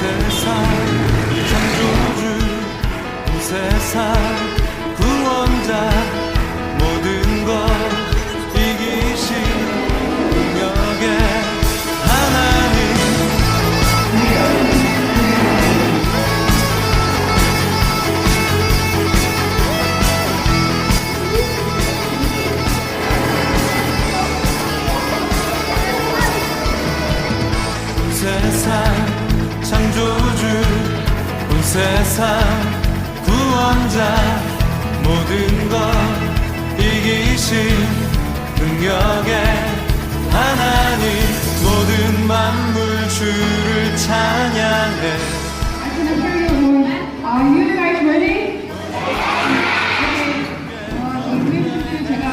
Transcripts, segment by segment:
세상 창조주 온 세상 구원자 모든 것 이기신 능력의 하나님 온 세상 창조주 온 세상 구원자 모든 것 이기신 능력의 하나님 모든 만물 주를 찬양해. I cannot hear you. Are you guys ready? Okay. 제가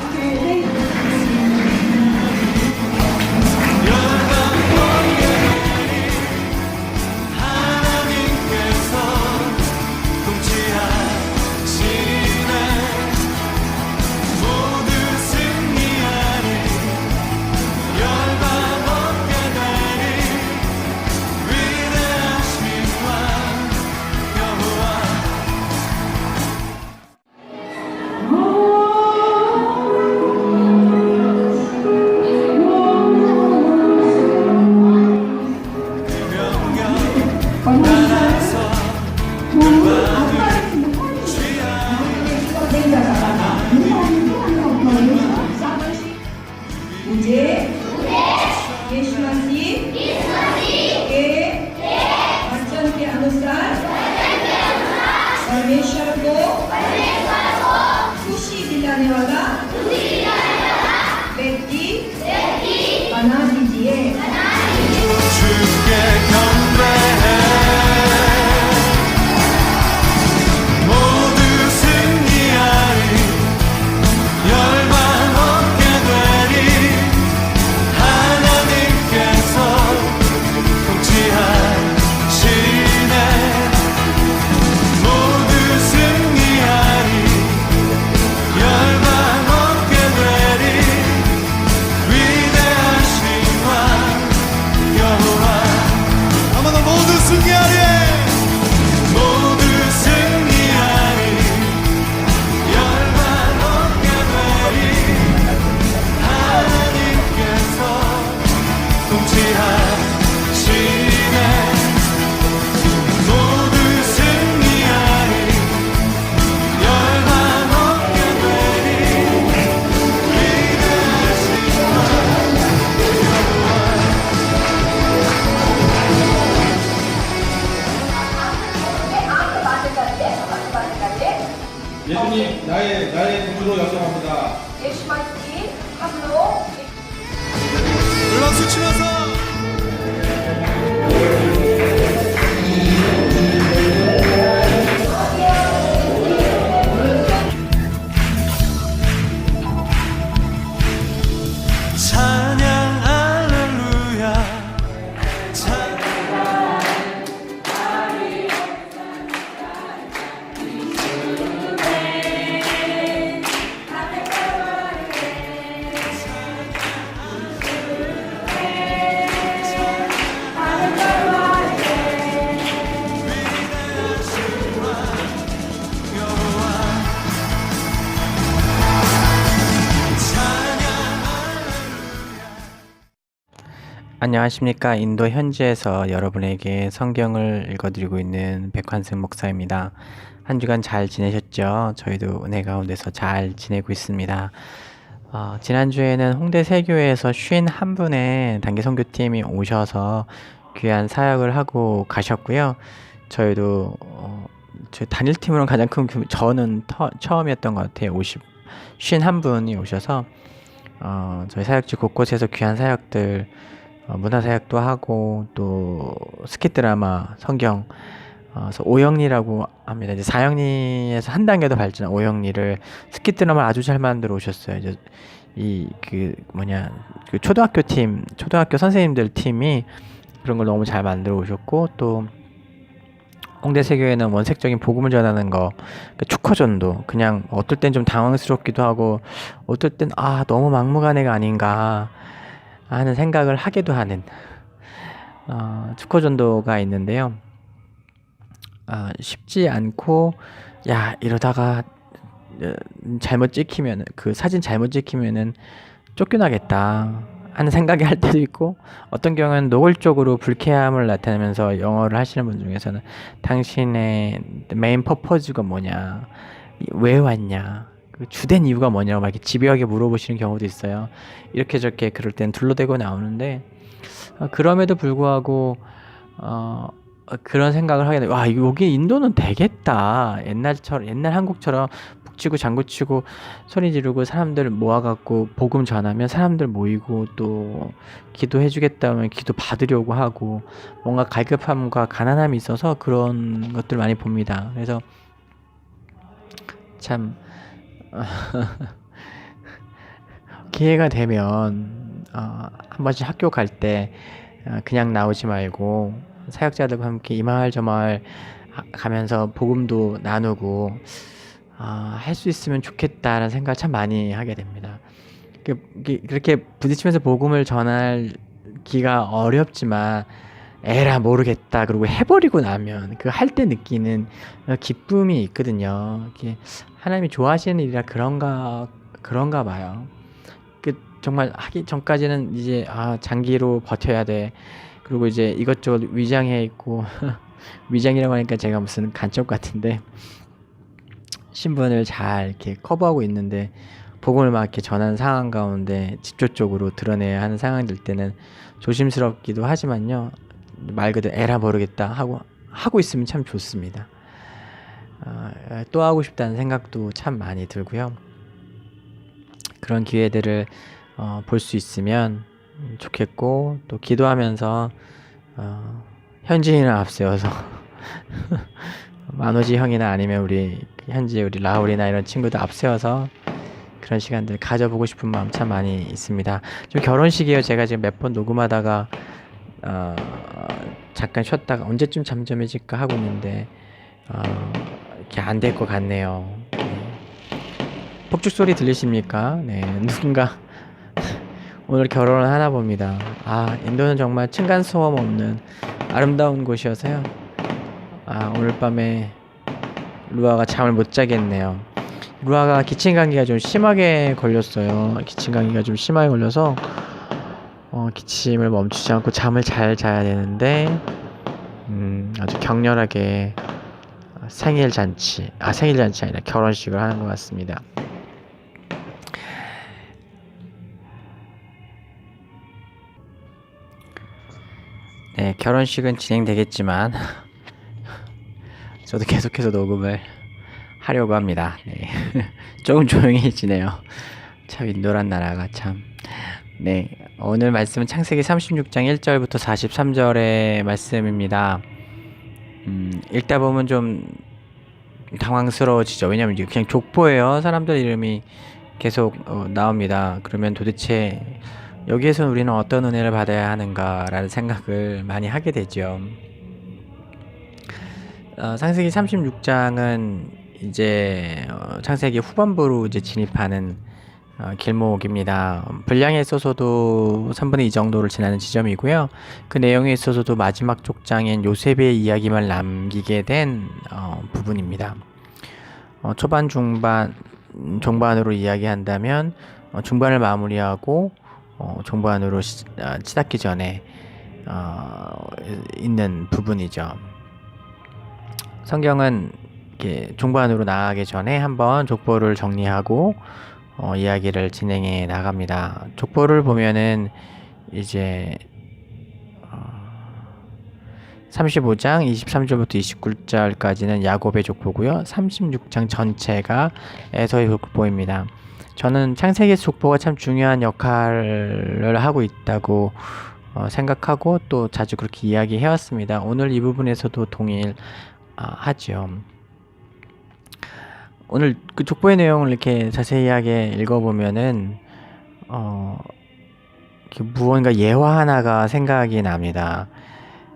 오케이. 하나님께서 통치하시네 모두 승리하리 열방 얻게 되리 위대하신 왕 여호와. 명령 따라서 मुझे यीशु मसीह के वचन के अनुसार परमेश्वर को खुशी दिलाने वाला व्यक्ति बना दीजिए। 주께 경배해 모두 승리하리 열방 얻게 되리 하나님께서 통치하시네 모두 승리하리 열방 얻게 되리 위대하신 왕 여호와. 아마 너 모두 승리하리 모두 승리하리 열방 얻게 되리 하나님께서 통치하시네 모두 승리하리 열방 얻게 되리 위대하신 왕 예수님 나의 구주로 영접합니다. 예수 मसीह हम लोग 박수 치면서 찬양 할렐루야 안녕하십니까. 인도 현지에서 여러분에게 성경을 읽어드리고 있는 백환승 목사입니다. 한 주간 잘 지내셨죠? 저희도 은혜 가운데서 잘 지내고 있습니다. 지난주에는 홍대 세교회에서 51분의 단기 선교팀이 오셔서 귀한 사역을 하고 가셨고요. 저희도 저희 단일팀으로는 가장 큰 저는 처음이었던 것 같아요. 51분이 오셔서 저희 사역지 곳곳에서 귀한 사역들 문화사역도 하고 또 스킷드라마 성경 그래서 오영리라고 합니다. 이제 사영리에서 한 단계 더 발전한 오영리를 스킷드라마를 아주 잘 만들어 오셨어요. 이제 그 초등학교 선생님들 팀이 그런 걸 너무 잘 만들어 오셨고, 또 홍대 세교회는 원색적인 복음을 전하는 거, 축허전도 그냥 어떨 땐 좀 당황스럽기도 하고, 어떨 땐 너무 막무가내가 아닌가, 하는 생각을 하게도 하는 축구전도가 있는데요. 쉽지 않고 야 이러다가 잘못 찍히면 그 사진 잘못 찍히면은 쫓겨나겠다 하는 생각이 할 때도 있고, 어떤 경우는 노골적으로 불쾌함을 나타내면서 영어를 하시는 분 중에서는 당신의 메인 퍼포즈가 뭐냐, 왜 왔냐, 그 주된 이유가 뭐냐고 막 이렇게 집요하게 물어보시는 경우도 있어요. 이렇게 저렇게 그럴 땐 둘러대고 나오는데 그럼에도 불구하고 그런 생각을 하게 돼요. 와, 여기 인도는 되겠다. 옛날 한국처럼 북치고 장구치고 소리 지르고 사람들 모아갖고 복음 전하면 사람들 모이고 또 기도해 주겠다면 기도 받으려고 하고 뭔가 갈급함과 가난함이 있어서 그런 것들 많이 봅니다. 그래서 참 기회가 되면 한 번씩 학교 갈 때 그냥 나오지 말고 사역자들과 함께 이 마을 저 마을 가면서 복음도 나누고 할 수 있으면 좋겠다라는 생각을 참 많이 하게 됩니다. 그렇게 부딪히면서 복음을 전하기가 어렵지만 에라 모르겠다 그러고 해버리고 나면 그 할 때 느끼는 기쁨이 있거든요. 하나님이 좋아하시는 일이라 그런가 봐요. 정말 하기 전까지는 이제 장기로 버텨야 돼. 그리고 이제 이것저것 위장해 있고 위장이라고 하니까 제가 무슨 간첩 같은데 신분을 잘 이렇게 커버하고 있는데 복음을 막 이렇게 전하는 상황 가운데 직접적으로 드러내야 하는 상황이 될 때는 조심스럽기도 하지만요, 말 그대로 에라 모르겠다 하고 있으면 참 좋습니다. 또 하고 싶다는 생각도 참 많이 들고요. 그런 기회들을 볼 수 있으면 좋겠고, 또 기도하면서 현지인을 앞세워서 만호지 형이나 아니면 우리 현지 우리 라울이나 이런 친구들 앞세워서 그런 시간들 가져보고 싶은 마음 참 많이 있습니다. 좀 결혼식이에요. 제가 지금 몇 번 녹음하다가 잠깐 쉬었다가 언제쯤 잠잠해질까 하고 있는데 이렇게 안 될 것 같네요. 네. 폭죽 소리 들리십니까? 네, 누군가 오늘 결혼을 하나 봅니다. 인도는 정말 층간 소음 없는 아름다운 곳이어서요. 오늘 밤에 루아가 잠을 못 자겠네요. 루아가 기침 감기가 좀 심하게 걸렸어요. 기침 감기가 좀 심하게 걸려서 기침을 멈추지 않고 잠을 잘 자야 되는데 아주 격렬하게 생일 잔치 아니라 결혼식을 하는 것 같습니다. 네, 결혼식은 진행되겠지만 저도 계속해서 녹음을 하려고 합니다. 네. 조금 조용해지네요. 참 인도란 나라가 참. 네, 오늘 말씀은 창세기 36장 1절부터 43절의 말씀입니다. 읽다 보면 좀 당황스러워지죠. 왜냐면 이게 그냥 족보예요. 사람들 이름이 계속 나옵니다. 그러면 도대체 여기에서 우리는 어떤 은혜를 받아야 하는가라는 생각을 많이 하게 되죠. 창세기 36장은 이제 창세기 후반부로 이제 진입하는 길목입니다. 분량에 있어서도 3분의 2 정도를 지나는 지점이고요. 그 내용에 있어서도 마지막 족장인 요셉의 이야기만 남기게 된 부분입니다. 초반, 중반, 종반으로 이야기한다면 중반을 마무리하고 종반으로 치닫기 전에 있는 부분이죠. 성경은 이렇게 종반으로 나가기 전에 한번 족보를 정리하고 이야기를 진행해 나갑니다. 족보를 보면은 이제 35장 23절부터 29절까지는 야곱의 족보고요. 36장 전체가 에서의 족보입니다. 저는 창세기 족보가 참 중요한 역할을 하고 있다고 생각하고 또 자주 그렇게 이야기해 왔습니다. 오늘 이 부분에서도 동일하죠. 오늘 그 족보의 내용을 이렇게 자세하게 읽어보면은 무언가 예화 하나가 생각이 납니다.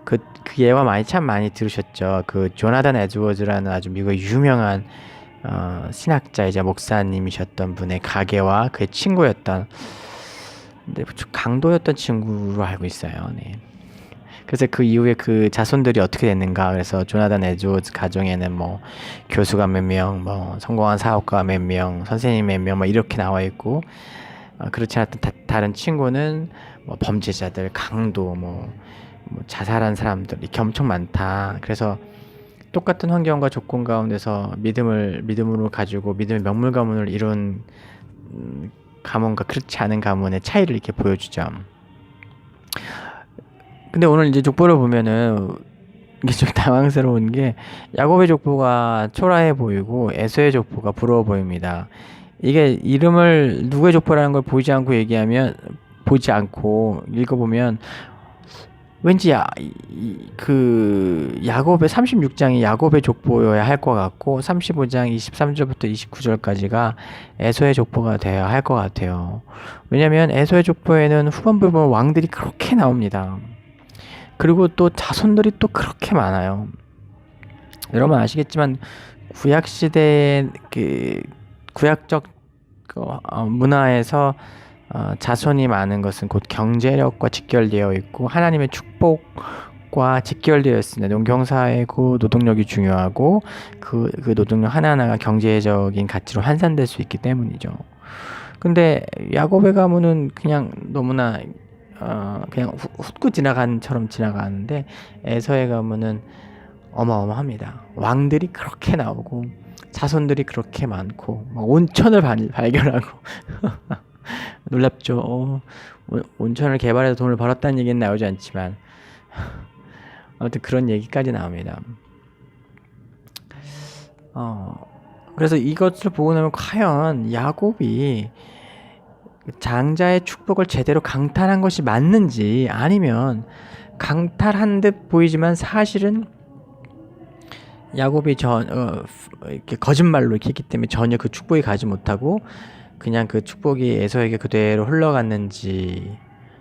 그 예화 참 많이 들으셨죠. 그 조나단 에드워즈라는 아주 미국의 유명한 신학자이자 목사님이셨던 분의 가게와 그의 친구였던 근데 강도였던 친구로 알고 있어요. 네. 그래서 그 이후에 그 자손들이 어떻게 됐는가. 그래서 조나단 에드워즈 가정에는 뭐 교수가 몇 명, 뭐 성공한 사업가 몇 명, 선생님 몇 명, 뭐 이렇게 나와 있고, 그렇지 않았던 다른 친구는 뭐 범죄자들, 강도, 뭐 자살한 사람들 이렇게 엄청 많다. 그래서 똑같은 환경과 조건 가운데서 믿음으로 가지고 믿음의 명물 가문을 이룬 가문과 그렇지 않은 가문의 차이를 이렇게 보여주죠. 근데 오늘 이제 족보를 보면은 이게 좀 당황스러운 게 야곱의 족보가 초라해 보이고 에서의 족보가 부러워 보입니다. 이게 이름을 누구의 족보라는 걸 보지 않고 읽어보면 왠지 그 야곱의 36장이 야곱의 족보여야 할 것 같고 35장 23절부터 29절까지가 에서의 족보가 되어야 할 것 같아요. 왜냐면 에서의 족보에는 후반부에 보면 왕들이 그렇게 나옵니다. 그리고 또 자손들이 또 그렇게 많아요. 여러분 아시겠지만 구약시대의 그 구약적 문화에서 자손이 많은 것은 곧 경제력과 직결되어 있고 하나님의 축복과 직결되어 있습니다. 농경사회고 노동력이 중요하고 그 노동력 하나하나가 경제적인 가치로 환산될 수 있기 때문이죠. 근데 야곱의 가문은 그냥 너무나 그냥 훑고 지나간처럼 지나가는데 에서의 가문은 어마어마합니다. 왕들이 그렇게 나오고 자손들이 그렇게 많고 온천을 발견하고 놀랍죠. 온천을 개발해서 돈을 벌었다는 얘기는 나오지 않지만 아무튼 그런 얘기까지 나옵니다. 그래서 이것을 보고 나면 과연 야곱이 장자의 축복을 제대로 강탈한 것이 맞는지 아니면 강탈한 듯 보이지만 사실은 야곱이 이렇게 거짓말로 이렇게 했기 때문에 전혀 그 축복이 가지 못하고 그냥 그 축복이 에서에게 그대로 흘러갔는지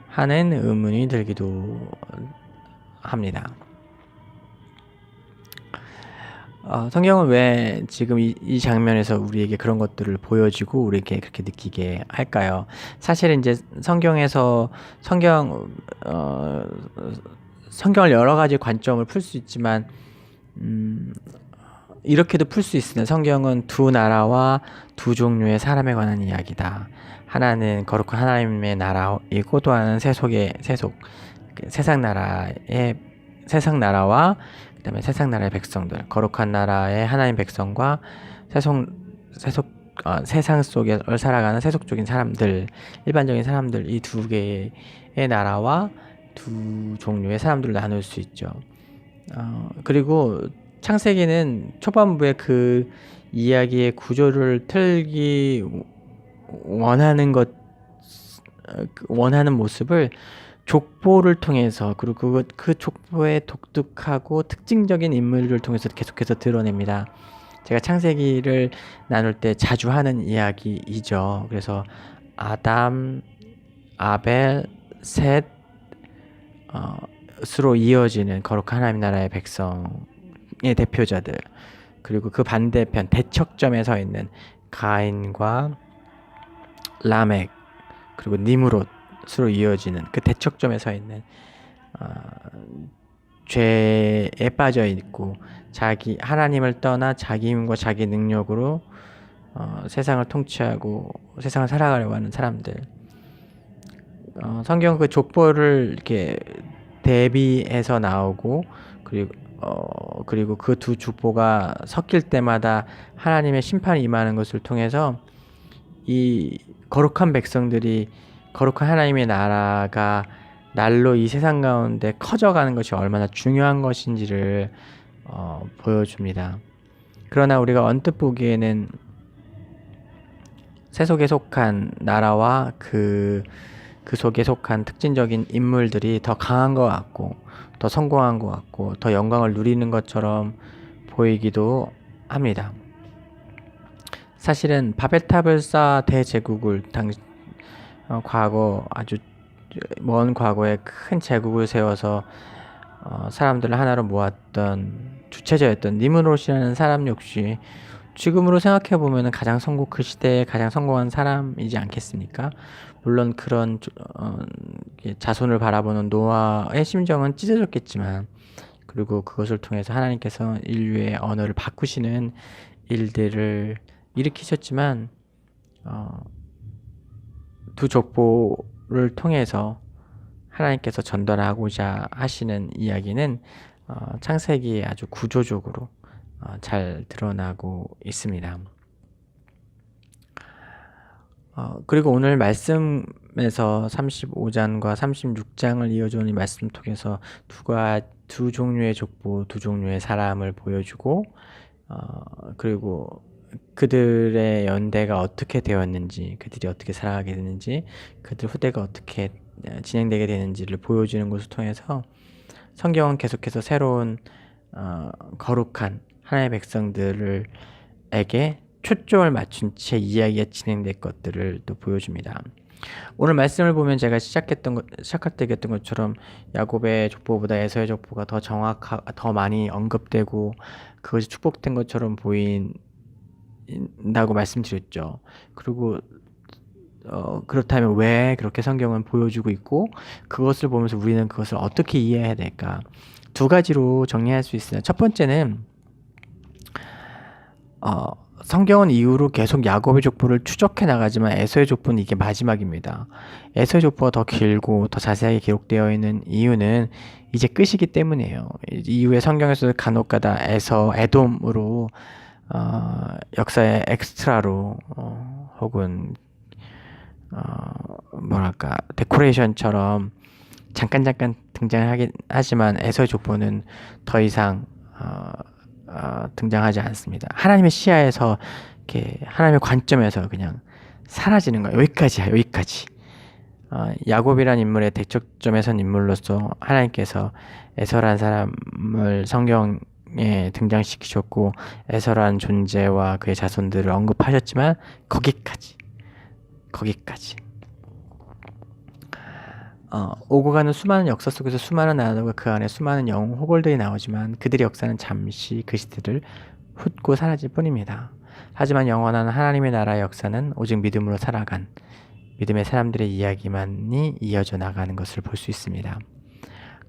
하는 의문이 들기도 합니다. 성경은 왜 지금 이 장면에서 우리에게 그런 것들을 보여주고 우리에게 그렇게 느끼게 할까요? 사실은 이제 성경을 여러 가지 관점을 풀 수 있지만 이렇게도 풀 수 있으나 성경은 두 나라와 두 종류의 사람에 관한 이야기다. 하나는 거룩한 하나님의 나라이고 또 하나는 세상 나라와 그다음에 세상 나라의 백성들, 거룩한 나라의 하나님 백성과 세상 속에 살아가는 세속적인 사람들, 일반적인 사람들, 이 두 개의 나라와 두 종류의 사람들을 나눌 수 있죠. 그리고 창세기는 초반부에 그 이야기의 구조를 틀기 원하는 모습을 족보를 통해서 그리고 그 족보의 독특하고 특징적인 인물을 통해서 계속해서 드러냅니다. 제가 창세기를 나눌 때 자주 하는 이야기이죠. 그래서 아담, 아벨, 셋, 스로 이어지는 거룩한 하나님 나라의 백성의 대표자들, 그리고 그 반대편 대척점에 서 있는 가인과 라멕, 그리고 니므롯으로 이어지는 그 대척점에 서 있는 죄에 빠져 있고 하나님을 떠나 자기 힘과 자기 능력으로 세상을 통치하고 세상을 살아가려고 하는 사람들. 성경 그 족보를 이렇게 대비해서 나오고 그리고 그 두 족보가 섞일 때마다 하나님의 심판이 임하는 것을 통해서 이 거룩한 백성들이 거룩한 하나님의 나라가 날로 이 세상 가운데 커져가는 것이 얼마나 중요한 것인지를 보여줍니다. 그러나 우리가 언뜻 보기에는 세속에 속한 나라와 그 속에 속한 특징적인 인물들이 더 강한 것 같고 더 성공한 것 같고 더 영광을 누리는 것처럼 보이기도 합니다. 사실은 바벨탑을 쌓아 대제국을 과거 아주 먼 과거에 큰 제국을 세워서 사람들을 하나로 모았던 주체자였던 니므롯이라는 사람 역시 지금으로 생각해 보면 그 시대에 가장 성공한 사람이지 않겠습니까? 물론 그런 자손을 바라보는 노아의 심정은 찢어졌겠지만, 그리고 그것을 통해서 하나님께서 인류의 언어를 바꾸시는 일들을 일으키셨지만, 두 족보를 통해서 하나님께서 전달하고자 하시는 이야기는 창세기에 아주 구조적으로 잘 드러나고 있습니다. 그리고 오늘 말씀에서 35장과 36장을 이어주는 이 말씀 통해서 두 종류의 족보, 두 종류의 사람을 보여주고, 그리고 그들의 연대가 어떻게 되었는지, 그들이 어떻게 살아가게 되는지, 그들 후대가 어떻게 진행되게 되는지를 보여주는 것을 통해서 성경은 계속해서 새로운 거룩한 하나님의 백성들에게 초점을 맞춘 채 이야기가 진행될 것들을 또 보여줍니다. 오늘 말씀을 보면 제가 시작할 때 얘기했던 것처럼 야곱의 족보보다 에서의 족보가 더 많이 언급되고 그것이 축복된 것처럼 보인다고 말씀드렸죠. 그리고 그렇다면 왜 그렇게 성경은 보여주고 있고, 그것을 보면서 우리는 그것을 어떻게 이해해야 될까? 두 가지로 정리할 수 있어요. 첫 번째는 성경은 이후로 계속 야곱의 족보를 추적해 나가지만 에서의 족보는 이게 마지막입니다. 에서의 족보가 더 길고 더 자세하게 기록되어 있는 이유는 이제 끝이기 때문이에요. 이후에 성경에서 간혹가다 에돔으로 역사의 엑스트라로 혹은 데코레이션처럼 잠깐 등장하긴 하지만 에서의 족보는 더 이상 등장하지 않습니다. 하나님의 시야에서, 이렇게 하나님의 관점에서 그냥 사라지는 거예요. 여기까지야, 여기까지. 야곱이란 인물의 대척점에 선 인물로서 하나님께서 에서란 사람을 성경에 등장시키셨고, 에서란 존재와 그의 자손들을 언급하셨지만 거기까지. 오고 가는 수많은 역사 속에서 수많은 나라들과 그 안에 수많은 영웅 호걸들이 나오지만 그들의 역사는 잠시 그 시대를 훑고 사라질 뿐입니다. 하지만 영원한 하나님의 나라의 역사는 오직 믿음으로 살아간 믿음의 사람들의 이야기만이 이어져 나가는 것을 볼 수 있습니다.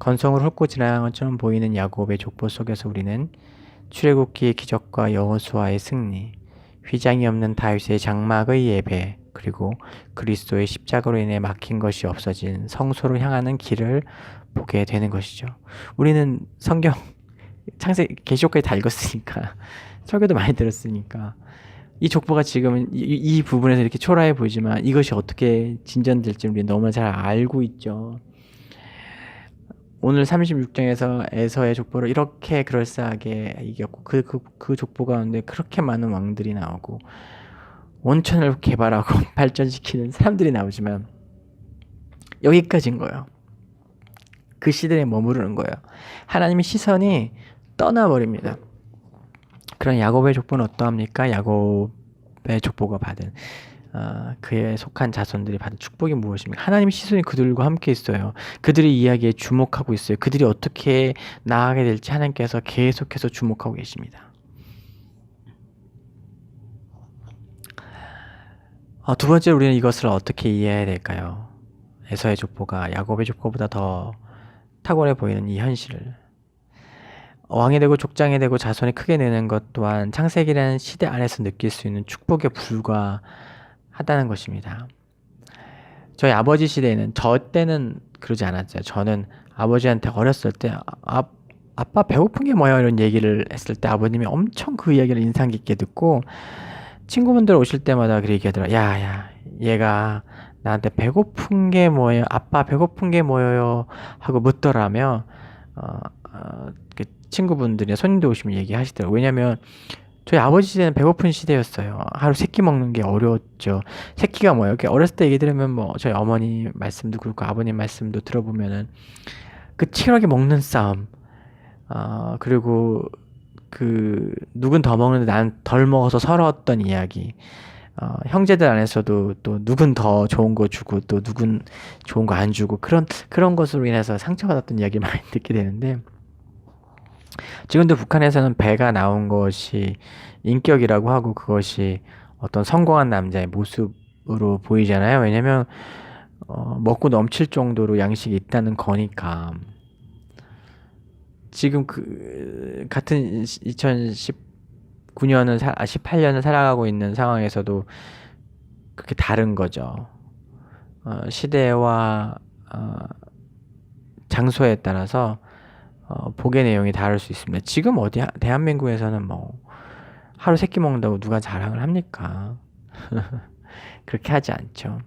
건성으로 훑고 지나간 것처럼 보이는 야곱의 족보 속에서 우리는 출애굽기의 기적과 여호수아의 승리, 휘장이 없는 다윗의 장막의 예배, 그리고 그리스도의 십자가로 인해 막힌 것이 없어진 성소로 향하는 길을 보게 되는 것이죠. 우리는 성경 계시록까지 다 읽었으니까, 설교도 많이 들었으니까, 이 족보가 지금은 이 부분에서 이렇게 초라해 보이지만 이것이 어떻게 진전될지 우리는 너무나 잘 알고 있죠. 오늘 36장에서 에서의 족보를 이렇게 그럴싸하게 이겼고, 그 족보 가운데 그렇게 많은 왕들이 나오고 온천을 개발하고 발전시키는 사람들이 나오지만 여기까지인 거예요. 그 시대에 머무르는 거예요. 하나님의 시선이 떠나버립니다. 그런 야곱의 족보는 어떠합니까? 야곱의 족보가 받은 그에 속한 자손들이 받은 축복이 무엇입니까? 하나님의 시선이 그들과 함께 있어요. 그들의 이야기에 주목하고 있어요. 그들이 어떻게 나아가게 될지 하나님께서 계속해서 주목하고 계십니다. 두 번째로 우리는 이것을 어떻게 이해해야 될까요? 에서의 족보가 야곱의 족보보다 더 탁월해 보이는 이 현실을. 왕이 되고 족장이 되고 자손이 크게 되는 것 또한 창세기라는 시대 안에서 느낄 수 있는 축복에 불과하다는 것입니다. 저희 아버지 시대에는, 저 때는 그러지 않았어요. 저는 아버지한테 어렸을 때 아빠 배고픈 게 뭐야 이런 얘기를 했을 때 아버님이 엄청 그 이야기를 인상 깊게 듣고 친구분들 오실 때마다 그렇게 얘기하더라. 야, 얘가 나한테 배고픈 게 뭐예요? 아빠 배고픈 게 뭐예요? 하고 묻더라며. 그 친구분들이나 손님들 오시면 얘기하시더라고요. 왜냐면 저희 아버지 시대는 배고픈 시대였어요. 하루 3끼 먹는 게 어려웠죠. 3끼가 뭐예요? 이렇게 어렸을 때 얘기 들으면 뭐 저희 어머니 말씀도 그렇고 아버님 말씀도 들어보면은 그 치열하게 먹는 싸움, 그리고 그 누군 더 먹는데 난 덜 먹어서 서러웠던 이야기, 형제들 안에서도 또 누군 더 좋은 거 주고 또 누군 좋은 거 안 주고 그런 것으로 인해서 상처받았던 이야기 많이 듣게 되는데, 지금도 북한에서는 배가 나온 것이 인격이라고 하고 그것이 어떤 성공한 남자의 모습으로 보이잖아요. 왜냐면 먹고 넘칠 정도로 양식이 있다는 거니까 지금 그 같은 2019년을 18년을 살아가고 있는 상황에서도 그렇게 다른 거죠. 시대와 장소에 따라서 복의 내용이 다를 수 있습니다. 지금 어디 대한민국에서는 뭐 하루 세끼 먹는다고 누가 자랑을 합니까? 그렇게 하지 않죠.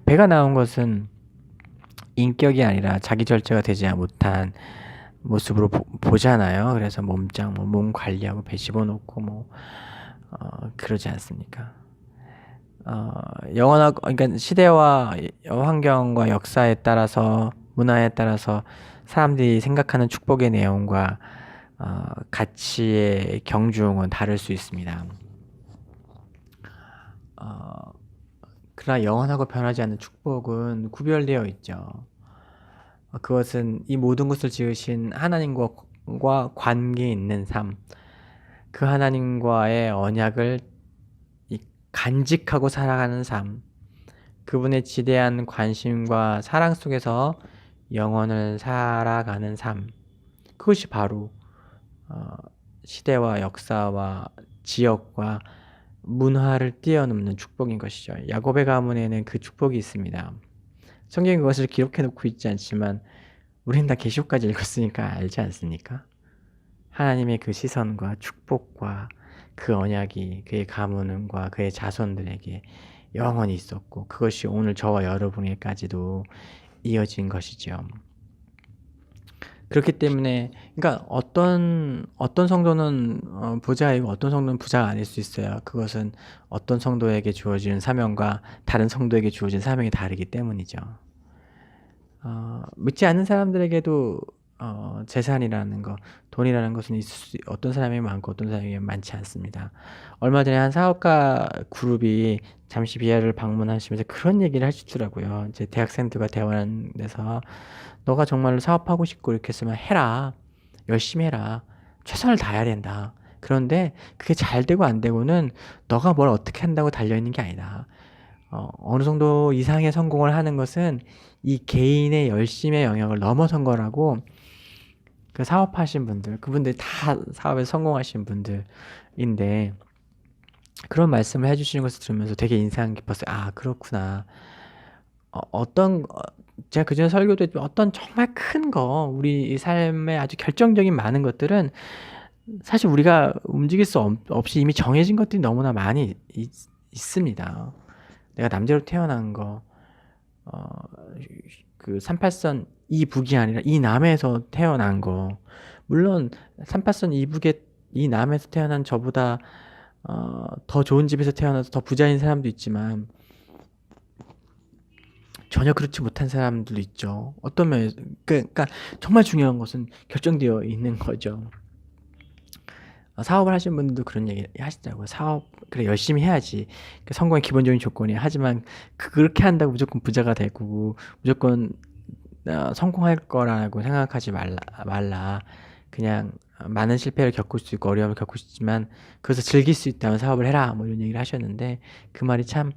배가 나온 것은 인격이 아니라 자기 절제가 되지 못한 모습으로 보잖아요. 그래서 몸짱, 몸 관리하고 배 집어넣고 그러지 않습니까? 영원하고, 그러니까 시대와 환경과 역사에 따라서, 문화에 따라서 사람들이 생각하는 축복의 내용과 가치의 경중은 다를 수 있습니다. 그러나 영원하고 변하지 않는 축복은 구별되어 있죠. 그것은 이 모든 것을 지으신 하나님과 관계 있는 삶, 그 하나님과의 언약을 간직하고 살아가는 삶, 그분의 지대한 관심과 사랑 속에서 영원을 살아가는 삶, 그것이 바로 시대와 역사와 지역과 문화를 뛰어넘는 축복인 것이죠. 야곱의 가문에는 그 축복이 있습니다. 성경이 그것을 기록해 놓고 있지 않지만 우리는 다 계시록까지 읽었으니까 알지 않습니까? 하나님의 그 시선과 축복과 그 언약이 그의 가문과 그의 자손들에게 영원히 있었고 그것이 오늘 저와 여러분에게까지도 이어진 것이죠. 그렇기 때문에 그러니까 어떤 성도는 부자이고 어떤 성도는 부자가 아닐 수 있어요. 그것은 어떤 성도에게 주어지는 사명과 다른 성도에게 주어진 사명이 다르기 때문이죠. 믿지 않는 사람들에게도 재산이라는 거, 돈이라는 것은 어떤 사람이 많고 어떤 사람이 많지 않습니다. 얼마 전에 한 사업가 그룹이 잠시 비아를 방문하시면서 그런 얘기를 하시더라고요. 이제 대학생들과 대화하는 데서 너가 정말로 사업하고 싶고 이렇게 했으면 해라. 열심히 해라. 최선을 다해야 된다. 그런데 그게 잘 되고 안 되고는 너가 뭘 어떻게 한다고 달려있는 게 아니다. 어느 정도 이상의 성공을 하는 것은 이 개인의 열심의 영역을 넘어선 거라고 그 사업하신 분들, 그분들 다 사업에 성공하신 분들인데 그런 말씀을 해주시는 것을 들으면서 되게 인상 깊었어요. 아, 그렇구나. 제가 그전에 설교도 했지만 어떤 정말 큰 거, 우리 삶에 아주 결정적인 많은 것들은 사실 우리가 움직일 수 없이 이미 정해진 것들이 너무나 많이 있습니다. 내가 남자로 태어난 거, 그 38선 이북이 아니라 이남에서 태어난 거, 물론 38선 이북에 이남에서 태어난 저보다 더 좋은 집에서 태어나서 더 부자인 사람도 있지만 전혀 그렇지 못한 사람들도 있죠. 어떤 면에서 그러니까 정말 중요한 것은 결정되어 있는 거죠. 사업을 하시는 분들도 그런 얘기 하시더라고요. 사업 그래 열심히 해야지. 성공의 기본적인 조건이 하지만 그렇게 한다고 무조건 부자가 되고 무조건 성공할 거라고 생각하지 말라. 그냥 많은 실패를 겪을 수 있고 어려움을 겪을 수 있지만 그것을 즐길 수 있다면 사업을 해라. 뭐 이런 얘기를 하셨는데 그 말이 참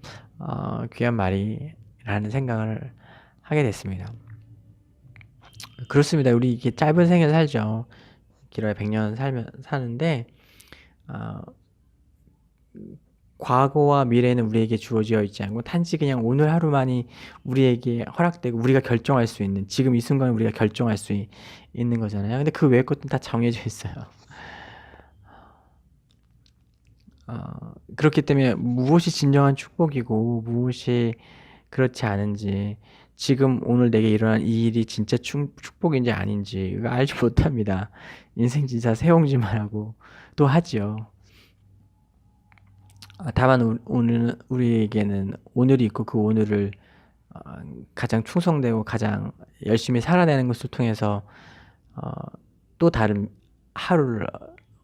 귀한 말이라는 생각을 하게 됐습니다. 그렇습니다. 우리 이게 짧은 생을 살죠. 길어야 100년 사는데 과거와 미래는 우리에게 주어져 있지 않고 단지 그냥 오늘 하루만이 우리에게 허락되고 우리가 결정할 수 있는 지금 이 순간에 우리가 결정할 수 있는 거잖아요. 근데 그 외의 것들은 다 정해져 있어요. 그렇기 때문에 무엇이 진정한 축복이고 무엇이 그렇지 않은지 지금 오늘 내게 일어난 이 일이 진짜 축복인지 아닌지 이거 알지 못합니다. 인생 진짜 새옹지만 하고 또 하지요. 다만 오늘 우리에게는 오늘이 있고 그 오늘을 가장 충성되고 가장 열심히 살아내는 것을 통해서 또 다른 하루를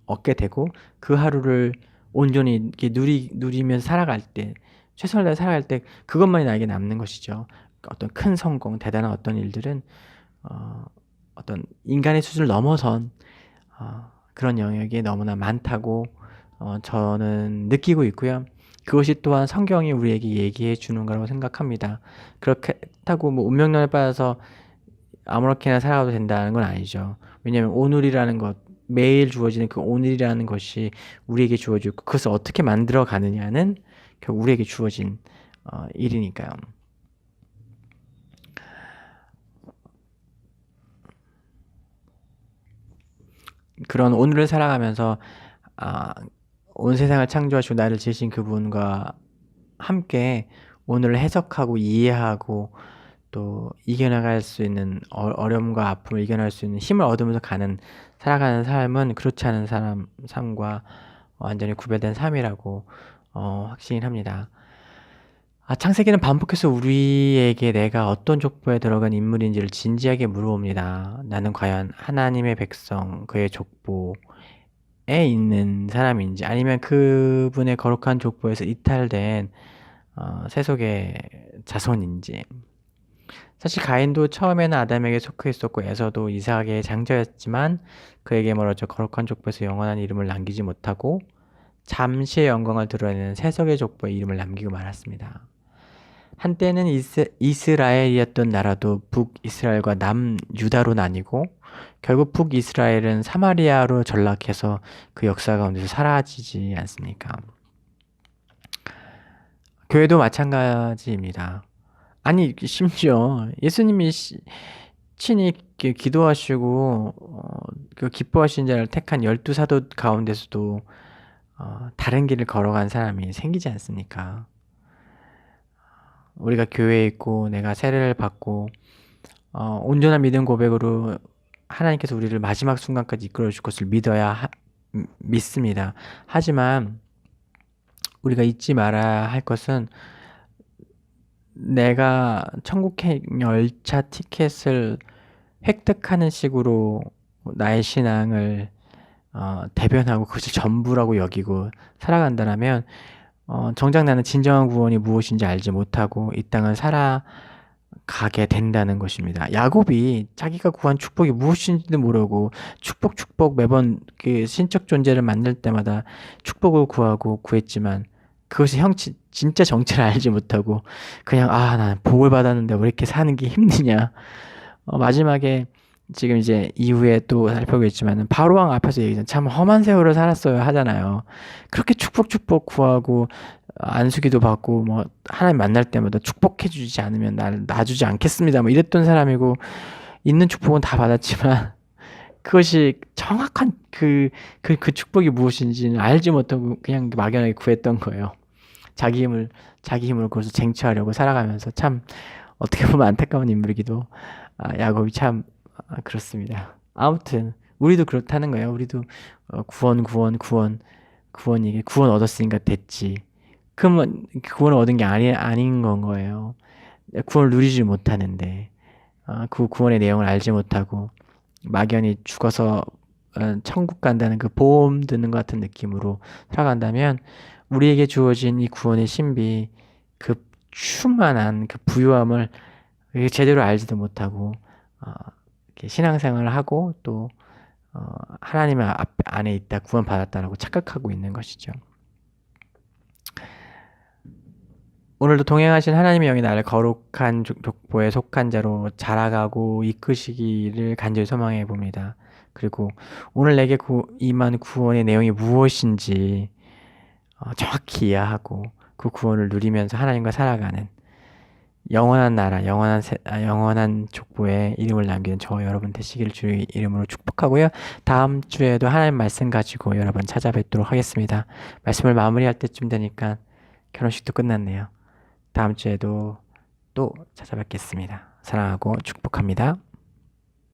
얻게 되고 그 하루를 온전히 이렇게 누리면서 살아갈 때 최선을 다해 살아갈 때 그것만이 나에게 남는 것이죠. 어떤 큰 성공, 대단한 어떤 일들은 어떤 인간의 수준을 넘어선 그런 영역이 너무나 많다고 저는 느끼고 있고요. 그것이 또한 성경이 우리에게 얘기해 주는 거라고 생각합니다. 그렇게 그렇다고 뭐 운명론에 빠져서 아무렇게나 살아가도 된다는 건 아니죠. 왜냐하면 오늘이라는 것, 매일 주어지는 그 오늘이라는 것이 우리에게 주어지고 그것을 어떻게 만들어 가느냐는 결국 우리에게 주어진 일이니까요. 그런 오늘을 살아가면서 온 세상을 창조하시고 나를 지으신 그분과 함께 오늘을 해석하고 이해하고 또 이겨나갈 수 있는 어려움과 아픔을 이겨낼 수 있는 힘을 얻으면서 살아가는 삶은 그렇지 않은 삶과 완전히 구별된 삶이라고 확신을 합니다. 창세기는 반복해서 우리에게 내가 어떤 족보에 들어간 인물인지를 진지하게 물어봅니다. 나는 과연 하나님의 백성, 그의 족보에 있는 사람인지 아니면 그분의 거룩한 족보에서 이탈된 세속의 자손인지. 사실 가인도 처음에는 아담에게 속해 있었고 에서도 이삭의 장자였지만 그에게 멀어져 거룩한 족보에서 영원한 이름을 남기지 못하고 잠시의 영광을 드러내는 세속의 족보에 이름을 남기고 말았습니다. 한때는 이스라엘이었던 나라도 북이스라엘과 남유다로 나뉘고 결국 북이스라엘은 사마리아로 전락해서 그 역사 가운데서 사라지지 않습니까? 교회도 마찬가지입니다. 아니 심지어 예수님이 친히 기도하시고 기뻐하신 자를 택한 12사도 가운데서도 다른 길을 걸어간 사람이 생기지 않습니까? 우리가 교회에 있고 내가 세례를 받고 온전한 믿음 고백으로 하나님께서 우리를 마지막 순간까지 이끌어 줄 것을 믿습니다. 하지만 우리가 잊지 말아야 할 것은 내가 천국 열차 티켓을 획득하는 식으로 나의 신앙을 대변하고 그것을 전부라고 여기고 살아간다면 정작 나는 진정한 구원이 무엇인지 알지 못하고 이 땅을 살아가게 된다는 것입니다. 야곱이 자기가 구한 축복이 무엇인지도 모르고 축복 매번 그 신적 존재를 만날 때마다 축복을 구하고 구했지만 그것이 진짜 정체를 알지 못하고 그냥 나는 복을 받았는데 왜 이렇게 사는 게 힘드냐. 마지막에 지금 이제 이후에 또 살펴보겠지만은 바로왕 앞에서 얘기하잖아요. 참 험한 세월을 살았어요 하잖아요. 그렇게 축복 구하고 안수기도 받고 뭐 하나님 만날 때마다 축복해 주지 않으면 나를 놔주지 않겠습니다 뭐 이랬던 사람이고 있는 축복은 다 받았지만 그것이 정확한 그 축복이 무엇인지는 알지 못하고 그냥 막연하게 구했던 거예요. 자기 힘으로 그것을 쟁취하려고 살아가면서 참 어떻게 보면 안타까운 인물이기도 야곱이 참 그렇습니다. 아무튼 우리도 그렇다는 거예요. 우리도 구원이 구원 얻었으니까 됐지. 그러면 구원을 얻은 게 아닌 건 거예요. 구원을 누리지 못하는데 그 구원의 내용을 알지 못하고 막연히 죽어서 천국 간다는 그 보험 드는 것 같은 느낌으로 살아간다면 우리에게 주어진 이 구원의 신비, 그 충만한 그 부유함을 제대로 알지도 못하고 신앙생활을 하고 또 하나님 안에 있다, 구원받았다라고 착각하고 있는 것이죠. 오늘도 동행하신 하나님의 영이 나를 거룩한 족보에 속한 자로 자라가고 이끄시기를 간절히 소망해 봅니다. 그리고 오늘 내게 임한 구원의 내용이 무엇인지 정확히 이해하고 그 구원을 누리면서 하나님과 살아가는 영원한 나라, 영원한 족보에 이름을 남기는 저 여러분 되시기를 주의 이름으로 축복하고요. 다음 주에도 하나님 말씀 가지고 여러분 찾아뵙도록 하겠습니다. 말씀을 마무리할 때쯤 되니까 결혼식도 끝났네요. 다음 주에도 또 찾아뵙겠습니다. 사랑하고 축복합니다.